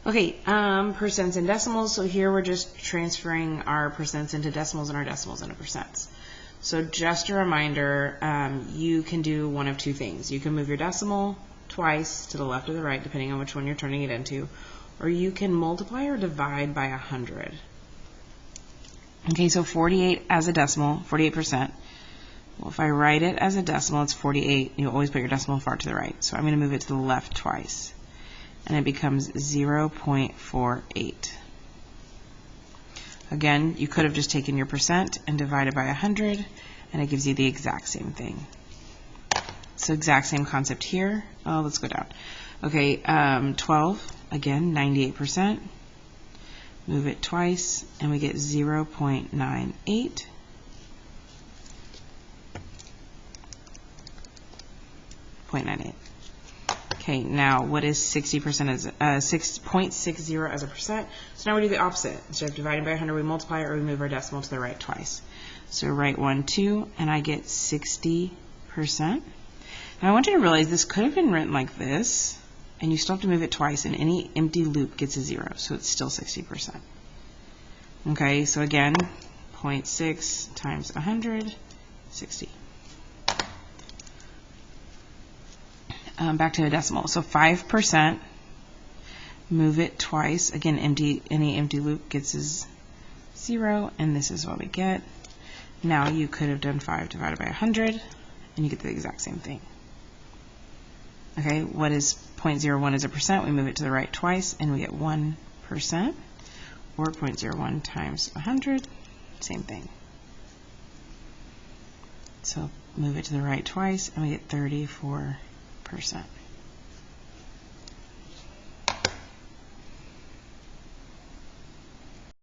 Okay, percents and decimals. So here we're just transferring our percents into decimals and our decimals into percents. So just a reminder, you can do one of two things. You can move your decimal twice to the left or the right, depending on which one you're turning it into, or you can multiply or divide by 100. Okay, so 48 as a decimal, 48%. Well, if I write it as a decimal, it's 48. You always put your decimal far to the right. So I'm going to move it to the left twice. And it becomes 0.48. Again, you could have just taken your percent and divided by 100, and it gives you the exact same thing. So exact same concept here. Oh, let's go down. Okay, 12, again, 98%. Move it twice, and we get 0.98. 0.98. Okay, now what is 60% as 6.60 as a percent? So now we do the opposite. Instead of dividing by 100, we multiply or we move our decimal to the right twice. So write 1, 2, and I get 60%. Now I want you to realize this could have been written like this, and you still have to move it twice, and any empty loop gets a 0, so it's still 60%. Okay, so again, 0.6 times 100, 60. Back to a decimal. So 5%, move it twice. Again, any empty loop gets a 0, and this is what we get. Now you could have done 5 divided by 100, and you get the exact same thing. Okay, what is 0.01 as a percent? We move it to the right twice, and we get 1%, or 0.01 times 100, same thing. So move it to the right twice, and we get 34%.